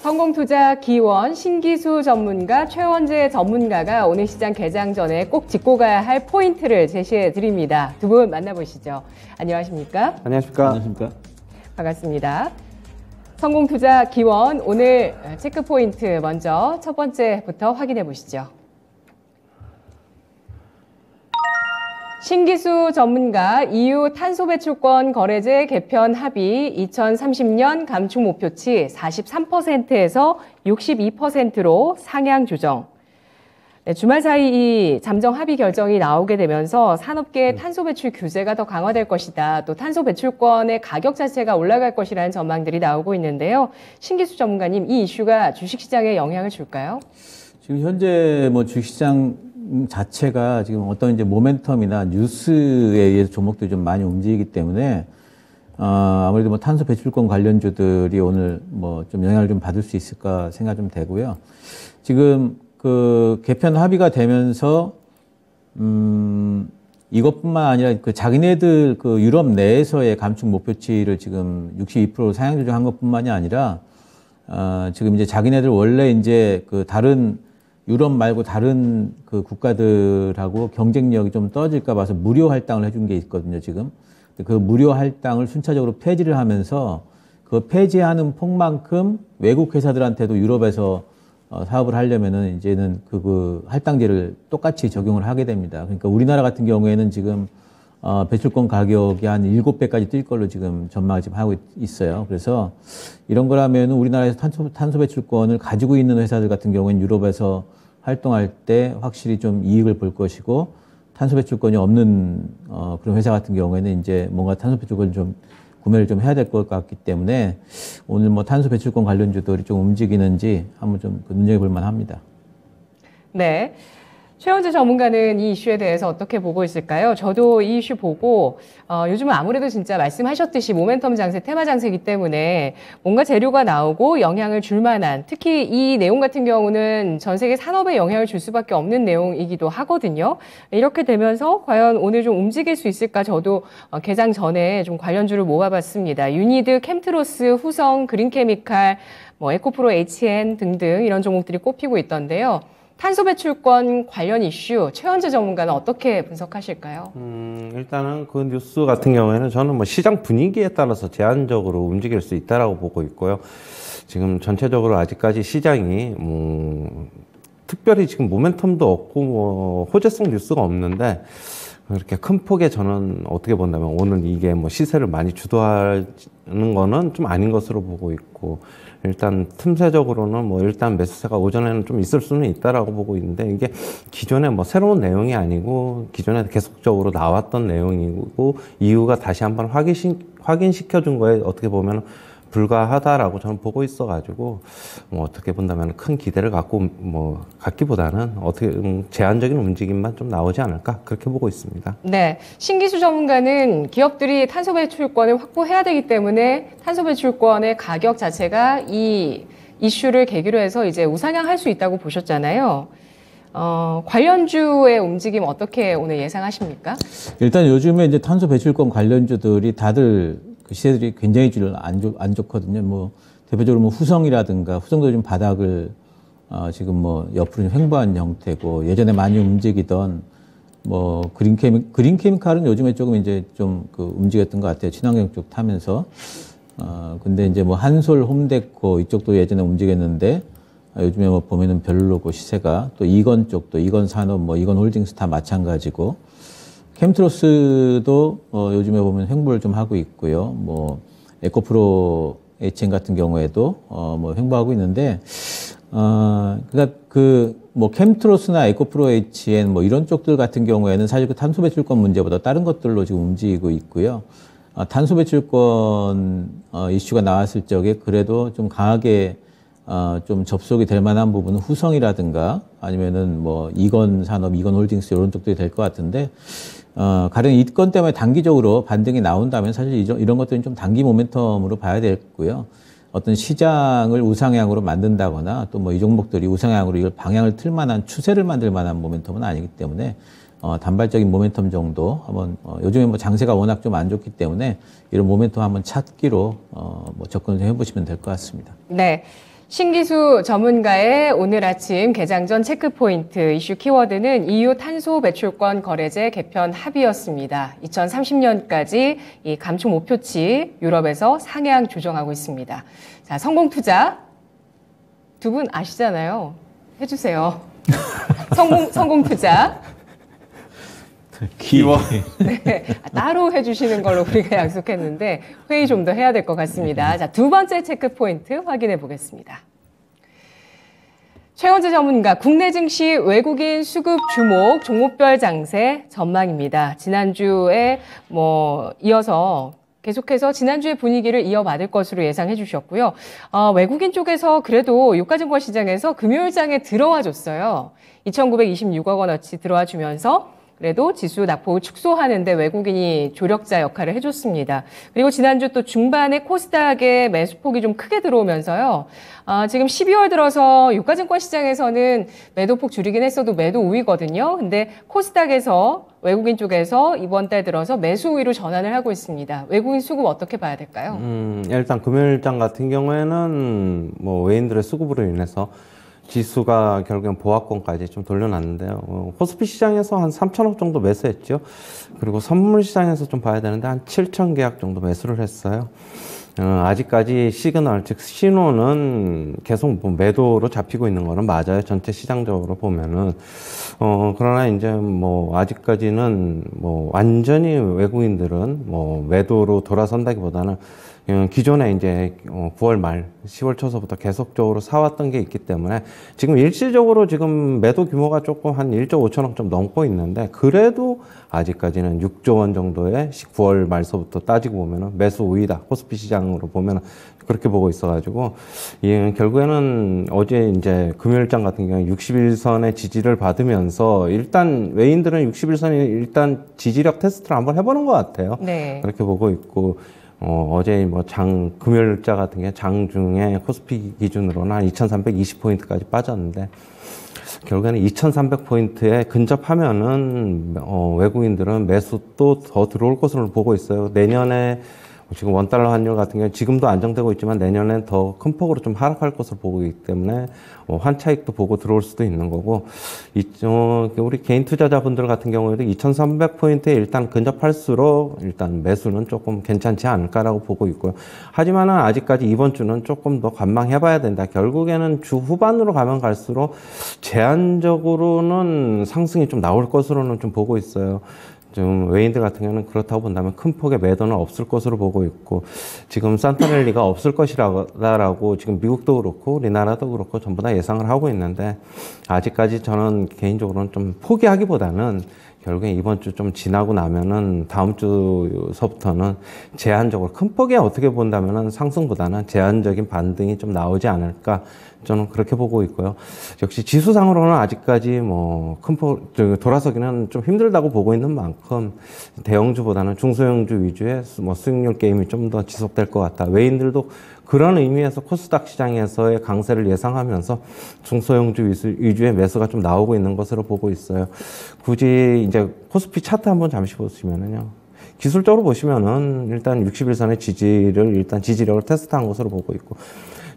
성공투자 기원 신기수 전문가 최원재 전문가가 오늘 시장 개장 전에 꼭 짚고 가야 할 포인트를 제시해 드립니다. 두 분 만나보시죠. 안녕하십니까? 안녕하십니까? 안녕하십니까? 반갑습니다. 성공투자 기원 오늘 체크 포인트 먼저 첫 번째부터 확인해 보시죠. 신기수 전문가 EU 탄소 배출권 거래제 개편 합의 2030년 감축 목표치 43%에서 62%로 상향 조정. 네, 주말 사이 이 잠정 합의 결정이 나오게 되면서 산업계의 탄소 배출 규제가 더 강화될 것이다. 또 탄소 배출권의 가격 자체가 올라갈 것이라는 전망들이 나오고 있는데요. 신기수 전문가님, 이 이슈가 주식시장에 영향을 줄까요? 지금 현재 뭐 주식시장 자체가 지금 어떤 이제 모멘텀이나 뉴스에 의해서 종목들이 좀 많이 움직이기 때문에 아무래도 뭐 탄소 배출권 관련주들이 오늘 뭐 좀 영향을 좀 받을 수 있을까 생각 좀 되고요. 지금 그 개편 합의가 되면서 이것뿐만 아니라 그 자기네들 그 유럽 내에서의 감축 목표치를 지금 62% 상향 조정한 것뿐만이 아니라 지금 이제 자기네들 원래 이제 그 다른 유럽 말고 다른 그 국가들하고 경쟁력이 좀 떨어질까 봐서 무료 할당을 해준 게 있거든요, 지금. 그 무료 할당을 순차적으로 폐지를 하면서 그 폐지하는 폭만큼 외국 회사들한테도 유럽에서 사업을 하려면은 이제는 그 할당제를 똑같이 적용을 하게 됩니다. 그러니까 우리나라 같은 경우에는 지금 배출권 가격이 한 7배까지 뛸 걸로 지금 전망을 지금 하고 있어요. 그래서 이런 거라면 우리나라에서 탄소 배출권을 가지고 있는 회사들 같은 경우에는 유럽에서 활동할 때 확실히 좀 이익을 볼 것이고 탄소 배출권이 없는 그런 회사 같은 경우에는 이제 뭔가 탄소 배출권을 좀 구매를 좀 해야 될 것 같기 때문에 오늘 뭐 탄소 배출권 관련주들이 좀 움직이는지 한번 좀 눈여겨볼 만합니다. 네. 최원재 전문가는 이 이슈에 대해서 어떻게 보고 있을까요? 저도 이 이슈 보고 요즘은 아무래도 진짜 말씀하셨듯이 모멘텀 장세, 테마 장세이기 때문에 뭔가 재료가 나오고 영향을 줄 만한, 특히 이 내용 같은 경우는 전 세계 산업에 영향을 줄 수밖에 없는 내용이기도 하거든요. 이렇게 되면서 과연 오늘 좀 움직일 수 있을까? 저도 개장 전에 좀 관련주를 모아봤습니다. 유니드, 캠트로스, 후성, 그린케미칼, 뭐 에코프로 HN 등등 이런 종목들이 꼽히고 있던데요. 탄소 배출권 관련 이슈 최원재 전문가는 어떻게 분석하실까요? 일단은 그 뉴스 같은 경우에는 저는 뭐 시장 분위기에 따라서 제한적으로 움직일 수 있다라고 보고 있고요. 지금 전체적으로 아직까지 시장이 특별히 지금 모멘텀도 없고 뭐 호재성 뉴스가 없는데 그렇게 큰 폭의 저는 어떻게 본다면 오늘 이게 뭐 시세를 많이 주도하는 거는 좀 아닌 것으로 보고 있고 일단 틈새적으로는 뭐 일단 매수세가 오전에는 좀 있을 수는 있다라고 보고 있는데 이게 기존에 뭐 새로운 내용이 아니고 기존에 계속적으로 나왔던 내용이고 이유가 다시 한번 확인시켜 준 거에 어떻게 보면 불과하다라고 저는 보고 있어가지고 뭐 어떻게 본다면 큰 기대를 갖기보다는 어떻게 제한적인 움직임만 좀 나오지 않을까 그렇게 보고 있습니다. 네, 신기수 전문가는 기업들이 탄소 배출권을 확보해야 되기 때문에 탄소 배출권의 가격 자체가 이 이슈를 계기로 해서 이제 우상향할 수 있다고 보셨잖아요. 관련주의 움직임 어떻게 오늘 예상하십니까? 일단 요즘에 이제 탄소 배출권 관련주들이 다들 그 시세들이 굉장히 안 좋거든요. 뭐, 대표적으로 뭐 후성이라든가, 후성도 좀 바닥을, 지금 뭐, 옆으로 좀 횡보한 형태고, 예전에 많이 움직이던, 뭐, 그린케미칼은 요즘에 조금 이제 좀 움직였던 것 같아요. 친환경 쪽 타면서. 근데 이제 뭐, 한솔, 홈데코 이쪽도 예전에 움직였는데, 요즘에 뭐 보면은 별로고 시세가, 또 이건 쪽도, 이건 산업, 뭐, 이건 홀딩스 다 마찬가지고, 캠트로스도 요즘에 보면 횡보를 좀 하고 있고요. 뭐 에코프로 HN 같은 경우에도 뭐 횡보하고 있는데 그러니까 뭐 캠트로스나 에코프로 HN 뭐 이런 쪽들 같은 경우에는 사실 그 탄소 배출권 문제보다 다른 것들로 지금 움직이고 있고요. 탄소 배출권 이슈가 나왔을 적에 그래도 좀 강하게 좀 접속이 될 만한 부분은 후성이라든가 아니면은 뭐 이건 산업, 이건 홀딩스 이런 쪽들이 될 것 같은데 가령 이 건 때문에 단기적으로 반등이 나온다면 사실 이런 것들은 좀 단기 모멘텀으로 봐야 되고요. 어떤 시장을 우상향으로 만든다거나 또 뭐 이 종목들이 우상향으로 이걸 방향을 틀 만한 추세를 만들 만한 모멘텀은 아니기 때문에 단발적인 모멘텀 정도 한번 요즘에 뭐 장세가 워낙 좀 안 좋기 때문에 이런 모멘텀 한번 찾기로 뭐 접근을 해보시면 될 것 같습니다. 네. 신기수 전문가의 오늘 아침 개장 전 체크포인트 이슈 키워드는 EU 탄소 배출권 거래제 개편 합의였습니다. 2030년까지 이 감축 목표치 유럽에서 상향 조정하고 있습니다. 자, 성공 투자 두 분 아시잖아요. 해주세요. 성공 투자. 귀여워. 네, 따로 해주시는 걸로 우리가 약속했는데 회의 좀 더 해야 될 것 같습니다. 자, 두 번째 체크 포인트 확인해 보겠습니다. 최원재 전문가 국내 증시 외국인 수급 주목 종목별 장세 전망입니다. 지난주에 이어서 계속해서 지난주의 분위기를 이어받을 것으로 예상해 주셨고요. 외국인 쪽에서 그래도 유가증권 시장에서 금요일장에 들어와 줬어요. 2,926억 원어치 들어와 주면서 그래도 지수 낙폭을 축소하는데 외국인이 조력자 역할을 해줬습니다. 그리고 지난주 또 중반에 코스닥의 매수폭이 좀 크게 들어오면서요. 지금 12월 들어서 유가증권 시장에서는 매도폭 줄이긴 했어도 매도 우위거든요. 근데 코스닥에서 외국인 쪽에서 이번 달 들어서 매수 우위로 전환을 하고 있습니다. 외국인 수급 어떻게 봐야 될까요? 일단 금요일장 같은 경우에는 외인들의 수급으로 인해서 지수가 결국엔 보합권까지 좀 돌려놨는데요. 코스피 시장에서 한 3천억 정도 매수했죠. 그리고 선물 시장에서 좀 봐야 되는데 한 7천 계약 정도 매수를 했어요. 아직까지 시그널, 즉 신호는 계속 매도로 잡히고 있는 거는 맞아요. 전체 시장적으로 보면은. 그러나 이제 아직까지는 완전히 외국인들은 매도로 돌아선다기보다는 기존에 이제 9월 말, 10월 초서부터 계속적으로 사왔던 게 있기 때문에 지금 일시적으로 지금 매도 규모가 조금 한 1조 5천억 좀 넘고 있는데 그래도 아직까지는 6조 원 정도의 9월 말서부터 따지고 보면은 매수 우위다. 코스피 시장으로 보면은 그렇게 보고 있어가지고 결국에는 어제 이제 금요일장 같은 경우에 60일선의 지지를 받으면서 일단 외인들은 60일선이 일단 지지력 테스트를 한번 해보는 것 같아요. 네. 그렇게 보고 있고. 어제 금요일자 같은 게 장중에 코스피 기준으로는 한 2,320포인트까지 빠졌는데, 결국에는 2,300포인트에 근접하면은, 외국인들은 매수 또 더 들어올 것으로 보고 있어요. 내년에 지금 원달러 환율 같은 경우는 지금도 안정되고 있지만 내년엔 더 큰 폭으로 좀 하락할 것으로 보고 있기 때문에 환차익도 보고 들어올 수도 있는 거고 우리 개인 투자자분들 같은 경우에도 2,300포인트에 일단 근접할수록 일단 매수는 조금 괜찮지 않을까라고 보고 있고요. 하지만은 아직까지 이번 주는 조금 더 관망해봐야 된다. 결국에는 주 후반으로 가면 갈수록 제한적으로는 상승이 좀 나올 것으로는 좀 보고 있어요. 좀 외인들 같은 경우는 그렇다고 본다면 큰 폭의 매도는 없을 것으로 보고 있고 지금 산타랠리가 없을 것이라고 지금 미국도 그렇고 우리나라도 그렇고 전부 다 예상을 하고 있는데 아직까지 저는 개인적으로는 좀 포기하기보다는 결국에 이번 주 좀 지나고 나면은 다음 주서부터는 제한적으로 큰 폭에 어떻게 본다면은 상승보다는 제한적인 반등이 좀 나오지 않을까 저는 그렇게 보고 있고요. 역시 지수상으로는 아직까지 큰 폭 돌아서기는 좀 힘들다고 보고 있는 만큼 대형주보다는 중소형주 위주의 수익률 게임이 좀 더 지속될 것 같다. 외인들도 그런 의미에서 코스닥 시장에서의 강세를 예상하면서 중소형주 위주의 매수가 좀 나오고 있는 것으로 보고 있어요. 굳이 이제 코스피 차트 한번 잠시 보시면은요. 기술적으로 보시면은 일단 60일선의 지지력을 테스트한 것으로 보고 있고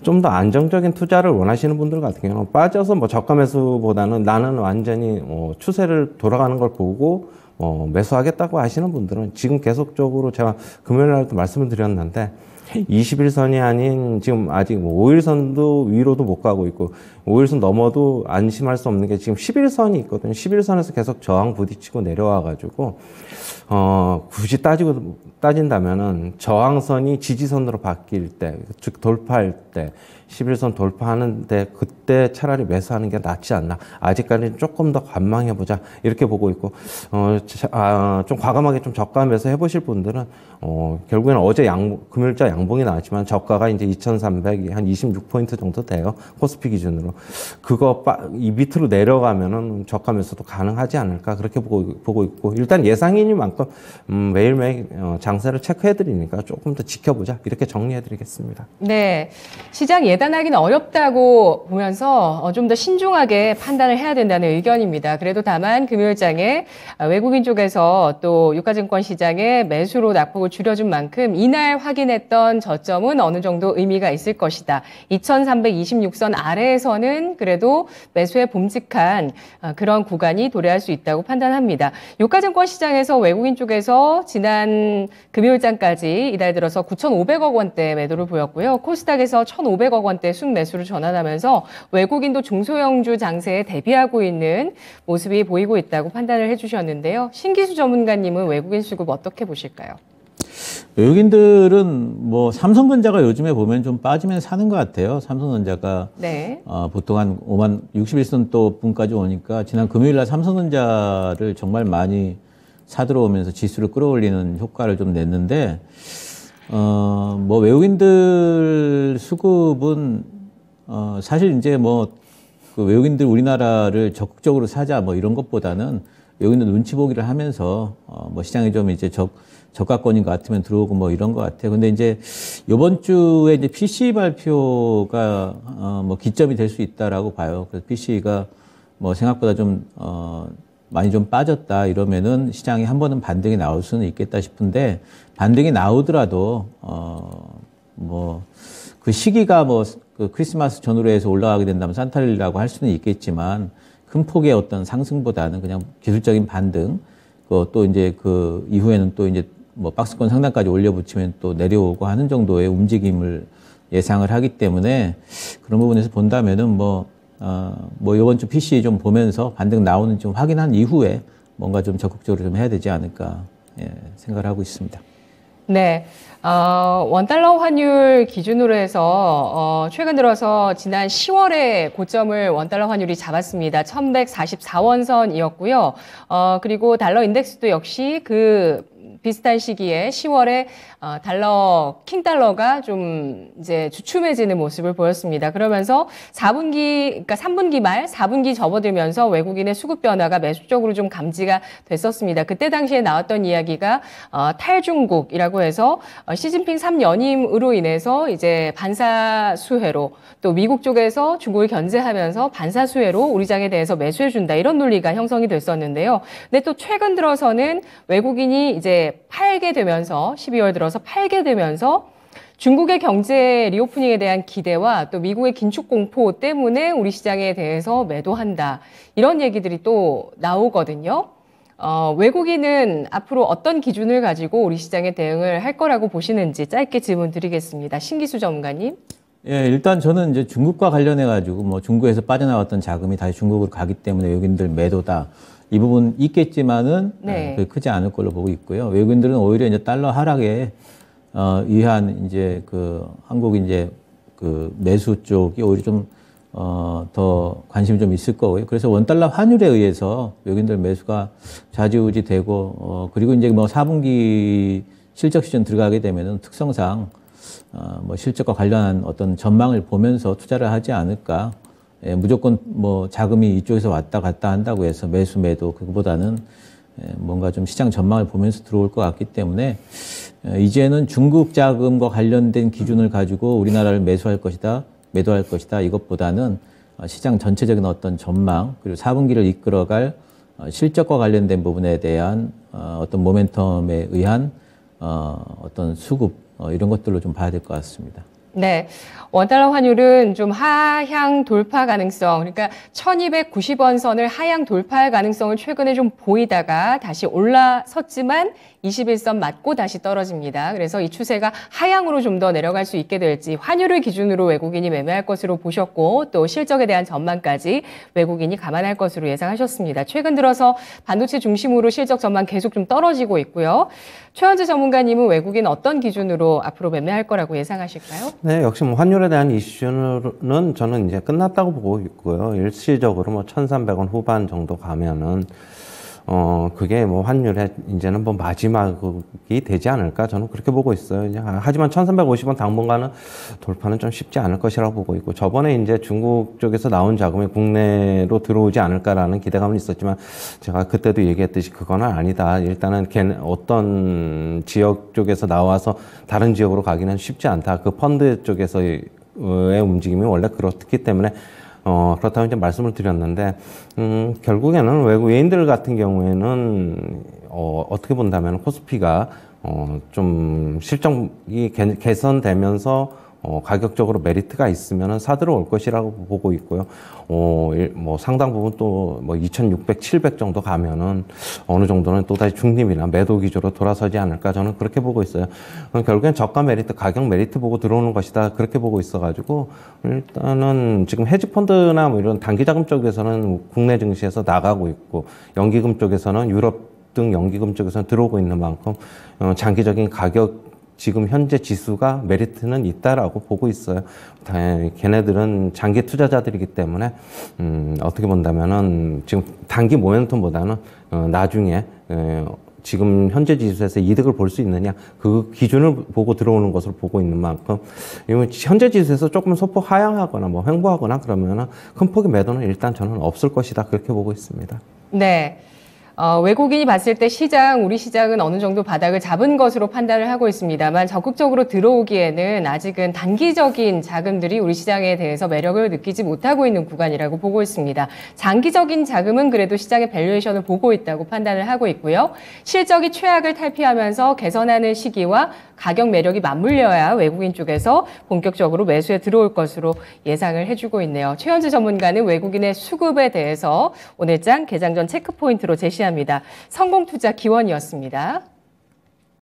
좀 더 안정적인 투자를 원하시는 분들 같은 경우는 빠져서 저가 매수보다는 나는 완전히 추세를 돌아가는 걸 보고 매수하겠다고 하시는 분들은 지금 계속적으로 제가 금요일 날도 말씀을 드렸는데 21선이 아닌 지금 아직 5일선도 위로도 못 가고 있고 5일선 넘어도 안심할 수 없는 게 지금 11선이 있거든요. 11선에서 계속 저항 부딪히고 내려와가지고 굳이 따진다면은 저항선이 지지선으로 바뀔 때, 즉 돌파할 때 11선 돌파하는데 그때 차라리 매수하는 게 낫지 않나. 아직까지는 조금 더 관망해보자. 이렇게 보고 있고, 좀 과감하게 좀 저가 매수 해보실 분들은, 결국에는 어제 금요일자 양봉이 나왔지만 저가가 이제 2,300이 한 26포인트 정도 돼요. 코스피 기준으로. 이 밑으로 내려가면은 저가 매수도 가능하지 않을까. 그렇게 보고 있고, 일단 예상이니만큼, 매일매일 장세를 체크해드리니까 조금 더 지켜보자. 이렇게 정리해드리겠습니다. 네. 시장 예단하기는 어렵다고 보면서 좀 더 신중하게 판단을 해야 된다는 의견입니다. 그래도 다만 금요일장에 외국인 쪽에서 또 유가증권 시장에 매수로 낙폭을 줄여준 만큼 이날 확인했던 이런 저점은 어느 정도 의미가 있을 것이다. 2326선 아래에서는 그래도 매수에 봄직한 그런 구간이 도래할 수 있다고 판단합니다. 유가증권 시장에서 외국인 쪽에서 지난 금요일장까지 이달 들어서 9,500억 원대 매도를 보였고요. 코스닥에서 1,500억 원대 순매수를 전환하면서 외국인도 중소형주 장세에 대비하고 있는 모습이 보이고 있다고 판단을 해주셨는데요. 신기수 전문가님은 외국인 수급 어떻게 보실까요? 외국인들은 뭐 삼성전자가 요즘에 보면 좀 빠지면 사는 것 같아요. 삼성전자가 네. 보통 한 5만 61선 또 분까지 오니까 지난 금요일 날 삼성전자를 정말 많이 사들어오면서 지수를 끌어올리는 효과를 좀 냈는데 뭐 외국인들 수급은 사실 이제 뭐 그 외국인들 우리나라를 적극적으로 사자 뭐 이런 것보다는 외국인들 눈치 보기를 하면서 뭐 시장에 좀 이제 저가권인 것 같으면 들어오고 뭐 이런 것 같아요. 근데 이제 이번 주에 이제 PC 발표가 뭐 기점이 될 수 있다라고 봐요. 그래서 PC가 뭐 생각보다 좀 많이 좀 빠졌다 이러면은 시장이 한 번은 반등이 나올 수는 있겠다 싶은데 반등이 나오더라도 뭐 그 시기가 뭐 그 크리스마스 전후로 해서 올라가게 된다면 산타일이라고 할 수는 있겠지만 큰 폭의 어떤 상승보다는 그냥 기술적인 반등 또 이제 그 이후에는 또 이제 뭐 박스권 상단까지 올려붙이면 또 내려오고 하는 정도의 움직임을 예상을 하기 때문에 그런 부분에서 본다면은 뭐 이번 주 PC 좀 보면서 반등 나오는지 좀 확인한 이후에 뭔가 좀 적극적으로 좀 해야 되지 않을까 생각을 하고 있습니다. 네. 원달러 환율 기준으로 해서 최근 들어서 지난 10월에 고점을 원달러 환율이 잡았습니다. 1144원선이었고요. 그리고 달러 인덱스도 역시 그 비슷한 시기에 10월에 킹달러가 좀 이제 주춤해지는 모습을 보였습니다. 그러면서 3분기 말 4분기 접어들면서 외국인의 수급 변화가 매수적으로 좀 감지가 됐었습니다. 그때 당시에 나왔던 이야기가 탈중국이라고 해서 시진핑 3연임으로 인해서 이제 반사수혜로 또 미국 쪽에서 중국을 견제하면서 반사수혜로 우리 장에 대해서 매수해준다 이런 논리가 형성이 됐었는데요. 근데 또 최근 들어서는 외국인이 이제 팔게 되면서 12월 들어서 팔게 되면서 중국의 경제 리오프닝에 대한 기대와 또 미국의 긴축 공포 때문에 우리 시장에 대해서 매도한다. 이런 얘기들이 또 나오거든요. 외국인은 앞으로 어떤 기준을 가지고 우리 시장에 대응을 할 거라고 보시는지 짧게 질문 드리겠습니다. 신기수 전문가님. 예, 일단 저는 이제 중국과 관련해 가지고 뭐 중국에서 빠져나왔던 자금이 다시 중국으로 가기 때문에 외국인들 매도다. 이 부분 있겠지만은 그게 크지 않을 걸로 보고 있고요. 외국인들은 오히려 이제 달러 하락에 의한 이제 그 한국 이제 그 매수 쪽이 오히려 좀 더 관심이 좀 있을 거고요. 그래서 원달러 환율에 의해서 외국인들 매수가 좌지우지 되고 그리고 이제 뭐 4분기 실적 시즌 들어가게 되면은 특성상 뭐 실적과 관련한 어떤 전망을 보면서 투자를 하지 않을까. 예, 무조건 뭐 자금이 이쪽에서 왔다 갔다 한다고 해서 매수 매도 그거보다는 뭔가 좀 시장 전망을 보면서 들어올 것 같기 때문에 이제는 중국 자금과 관련된 기준을 가지고 우리나라를 매수할 것이다, 매도할 것이다 이것보다는 시장 전체적인 어떤 전망 그리고 4분기를 이끌어갈 실적과 관련된 부분에 대한 어떤 모멘텀에 의한 어떤 수급 이런 것들로 좀 봐야 될 것 같습니다. 네. 원달러 환율은 좀 하향 돌파 가능성, 그러니까 1290원 선을 하향 돌파할 가능성을 최근에 좀 보이다가 다시 올라섰지만 21선 맞고 다시 떨어집니다. 그래서 이 추세가 하향으로 좀 더 내려갈 수 있게 될지 환율을 기준으로 외국인이 매매할 것으로 보셨고 또 실적에 대한 전망까지 외국인이 감안할 것으로 예상하셨습니다. 최근 들어서 반도체 중심으로 실적 전망 계속 좀 떨어지고 있고요. 최원재 전문가님은 외국인 어떤 기준으로 앞으로 매매할 거라고 예상하실까요? 네, 역시 뭐 환율에 대한 이슈는 저는 이제 끝났다고 보고 있고요. 일시적으로 뭐 1,300원 후반 정도 가면은 그게 뭐 환율에 이제는 뭐 마지막이 되지 않을까 저는 그렇게 보고 있어요. 하지만 1,350원 당분간은 돌파는 좀 쉽지 않을 것이라고 보고 있고 저번에 이제 중국 쪽에서 나온 자금이 국내로 들어오지 않을까라는 기대감은 있었지만 제가 그때도 얘기했듯이 그거는 아니다. 일단은 어떤 지역 쪽에서 나와서 다른 지역으로 가기는 쉽지 않다. 그 펀드 쪽에서의 움직임이 원래 그렇기 때문에 그렇다고 이제 말씀을 드렸는데, 결국에는 외국인들 같은 경우에는, 어떻게 본다면 코스피가 좀 실적이 개선되면서 가격적으로 메리트가 있으면 사들어 올 것이라고 보고 있고요. 뭐 상당 부분 또 뭐 2,600, 700 정도 가면은 어느 정도는 또다시 중립이나 매도 기조로 돌아서지 않을까 저는 그렇게 보고 있어요. 결국엔 저가 메리트, 가격 메리트 보고 들어오는 것이다 그렇게 보고 있어가지고 일단은 지금 헤지펀드나 뭐 이런 단기자금 쪽에서는 국내 증시에서 나가고 있고 연기금 쪽에서는 유럽 등 연기금 쪽에서는 들어오고 있는 만큼 장기적인 가격 지금 현재 지수가 메리트는 있다라고 보고 있어요. 걔네들은 장기 투자자들이기 때문에 어떻게 본다면은 지금 단기 모멘텀보다는 나중에 지금 현재 지수에서 이득을 볼 수 있느냐 그 기준을 보고 들어오는 것을 보고 있는 만큼 현재 지수에서 조금 소폭 하향하거나 뭐 횡보하거나 그러면은 큰 폭의 매도는 일단 저는 없을 것이다 그렇게 보고 있습니다. 네. 외국인이 봤을 때 우리 시장은 어느 정도 바닥을 잡은 것으로 판단을 하고 있습니다만 적극적으로 들어오기에는 아직은 단기적인 자금들이 우리 시장에 대해서 매력을 느끼지 못하고 있는 구간이라고 보고 있습니다. 장기적인 자금은 그래도 시장의 밸류에이션을 보고 있다고 판단을 하고 있고요. 실적이 최악을 탈피하면서 개선하는 시기와 가격 매력이 맞물려야 외국인 쪽에서 본격적으로 매수에 들어올 것으로 예상을 해주고 있네요. 최현주 전문가는 외국인의 수급에 대해서 오늘장 개장 전 체크 포인트로 제시합니다. 성공투자 기원이었습니다.